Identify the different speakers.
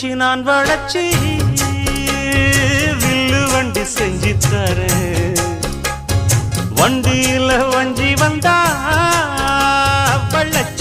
Speaker 1: வச்சு நான் வளச்சி வில்லு வண்டி செஞ்சு தரேன். வண்டியில வஞ்சி வந்தா வள்ளச்சி